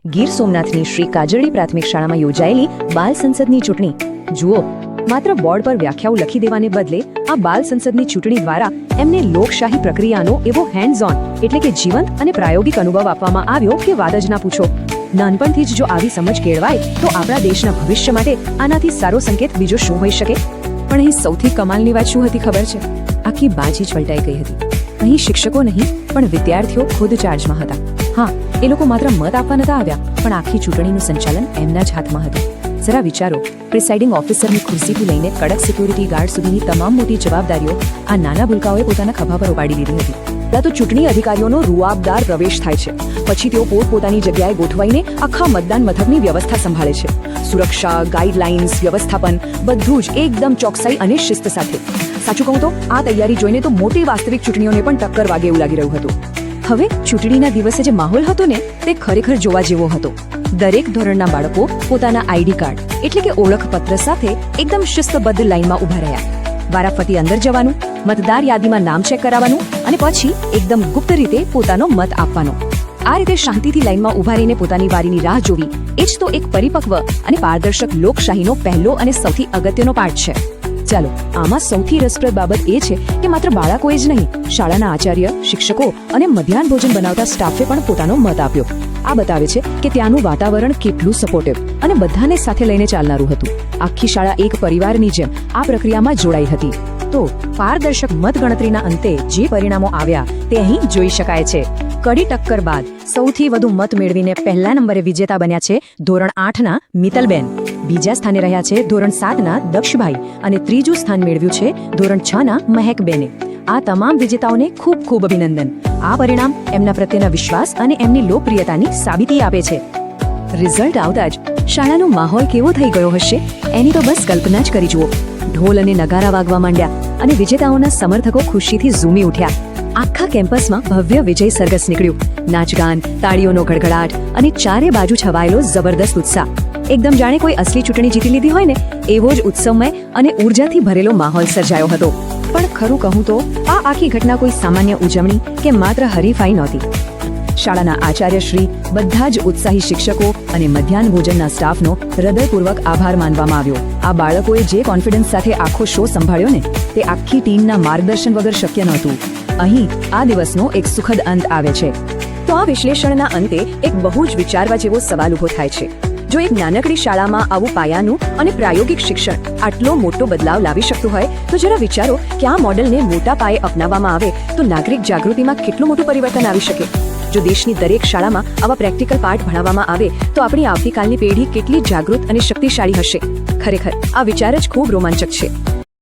ગીર સોમનાથની શ્રી કાજરડી પ્રાથમિક શાળામાં યોજાયેલી બાલ સંસદની ચૂંટણી. જુઓ, માત્ર બોર્ડ પર વ્યાખ્યાઓ લખી દેવાને બદલે આ બાલ સંસદની ચૂંટણી દ્વારા એમને લોકશાહી પ્રક્રિયાનો એવો હેન્ડ્સ ઓન એટલે કે જીવંત અને પ્રાયોગિક અનુભવ આપવામાં આવ્યો કે વાત જ ના પૂછો. નાનપણથી જ જો આવી સમજ કેળવાય તો આપણા દેશના ભવિષ્ય માટે આનાથી સારો સંકેત બીજો શું હોઈ શકે? પણ અહીં સૌથી કમાલની વાત શું હતી ખબર છે? આખી બાજી જ પલટાઈ ગઈ હતી. અહીં શિક્ષકો નહીં પણ વિદ્યાર્થીઓ ખુદ ચાર્જમાં હતા. હા, એ લોકો માત્ર મત આપવા નતા આવ્યા, પણ આખી ચૂંટણીનું સંચાલન એમના જ હાથમાં હતું. જરા વિચારો, પ્રિસાઇડિંગ ઓફિસરની ખુરશીથી લઈને કડક સિક્યુરિટી ગાર્ડ સુધીની તમામ મોટી જવાબદારીઓ આ નાના ભૂલકાઓએ પોતાના ખભા પર ઉપાડી લીધી હતી. પહેલા તો ચૂંટણી અધિકારીઓનો રૂઆબદાર પ્રવેશ થાય છે, પછી તેઓ પોતપોતાની જગ્યાએ ગોઠવાઈને આખા મતદાન મથકની વ્યવસ્થા સંભાળે છે. સુરક્ષા, ગાઈડલાઇન્સ, વ્યવસ્થાપન બધું જ એકદમ ચોકસાઈ અને શિસ્ત સાથે. સાચું કહું તો આ તૈયારી જોઈને તો મોટી વાસ્તવિક ચૂંટણીઓને પણ ટક્કર વાગે એવું લાગી રહ્યું હતું. હવે ચૂંટણીના દિવસે જે માહોલ હતો ને તે ખરેખર જોવા જેવો હતો. દરેક ધોરણના બાળકો પોતાના આઈડી કાર્ડ એટલે કે ઓળખપત્ર સાથે એકદમ શિસ્તબદ્ધ લાઇનમાં ઊભા રહ્યા. વારાફરતી અંદર જવાનું, મતદાર યાદીમાં નામ ચેક કરાવવાનું અને પછી એકદમ ગુપ્ત રીતે પોતાનો મત આપવાનો. આ રીતે શાંતિથી લાઇનમાં ઊભા રહીને પોતાની વારીની રાહ જોવી એ જ તો એક પરિપક્વ અને પારદર્શક લોકશાહીનો પહેલો અને સૌથી અગત્યનો પાઠ છે. ચાલો, આમાં સૌથી રસપ્રદ બાબત એ છે કે માત્ર બાળકોએ જ નહીં, શાળાના આચાર્ય, શિક્ષકો અને મધ્યાહન ભોજન બનાવતા સ્ટાફે પણ પોતાનો મત આપ્યો. આ બતાવે છે કે ત્યાંનું વાતાવરણ કેટલું સપોર્ટિવ અને બધાને સાથે લઈને ચાલનારું હતું. આખી શાળા એક પરિવારની જેમ આ પ્રક્રિયામાં જોડાઈ હતી. તો પારદર્શક મતગણતરીના અંતે જે પરિણામો આવ્યા તે અહીં જોઈ શકાય છે. કડી ટક્કર બાદ સૌથી વધુ મત મેળવીને પહેલા નંબરે વિજેતા બન્યા છે ધોરણ 8ના મિતલબેન. બીજા સ્થાને રહ્યા છે ધોરણ 7ના દક્ષભાઈ અને ત્રીજું સ્થાન મેળવ્યું છે ધોરણ 6ના મહેકબેને. આ તમામ વિજેતાઓને ખૂબ ખૂબ અભિનંદન. આ પરિણામ એમના પ્રત્યેના વિશ્વાસ અને એમની લોકપ્રિયતાની સાબિતી આપે છે. રિઝલ્ટ આવતા જ શાળાનો માહોલ કેવો થઈ ગયો હશે એની તો બસ કલ્પના જ કરી જુઓ. ઢોલ અને નગારા વાગવા માંડ્યા અને વિજેતાઓના સમર્થકો ખુશીથી ઝૂમી ઉઠ્યા. આખા કેમ્પસમાં ભવ્ય વિજય સરઘસ નીકળ્યું. નાચગાન, તાળીઓનો ગડગડાટ અને ચારે બાજુ છવાયેલો જબરદસ્ત ઉત્સાહ. એકદમ જાણે કોઈ અસલી ચૂંટણી જીતી લીધી હોય ને એવો જ ઉત્સવમય અને ઉર્જાથી ભરેલો માહોલ સર્જાયો હતો. પણ ખરું કહું તો આ આખી ઘટના કોઈ સામાન્ય ઉજવણી કે માત્ર હરીફાઈ નહોતી. શાળાના આચાર્યશ્રી, બધા જ ઉત્સાહી શિક્ષકો અને મધ્યાહન ભોજનના સ્ટાફનો હૃદયપૂર્વક આભાર માનવામાં આવ્યો. આ બાળકોએ જે કોન્ફિડન્સ સાથે આખો શો સંભાળ્યો ને તે આખી ટીમના માર્ગદર્શન વગર શક્ય નહોતું. અહીં આ દિવસનો એક સુખદ અંત આવે છે. તો આ વિશ્લેષણના અંતે એક બહુ જ વિચારવા જેવો સવાલ ઊભો થાય છે. જો એક નાનકડી શાળામાં આવું પાયાનું અને પ્રાયોગિક શિક્ષણ આટલો મોટો બદલાવ લાવી શકતું હોય તો જરા વિચારો કે આ મોડેલને મોટા પાયે અપનાવવામાં આવે તો નાગરિક જાગૃતિમાં કેટલું મોટું પરિવર્તન આવી શકે. જો દેશની દરેક શાળામાં આવા પ્રેક્ટિકલ પાઠ ભણાવવામાં આવે તો આપણી આવતીકાલની પેઢી કેટલી જાગૃત અને શક્તિશાળી હશે. ખરેખર આ વિચાર જ ખૂબ રોમાંચક છે.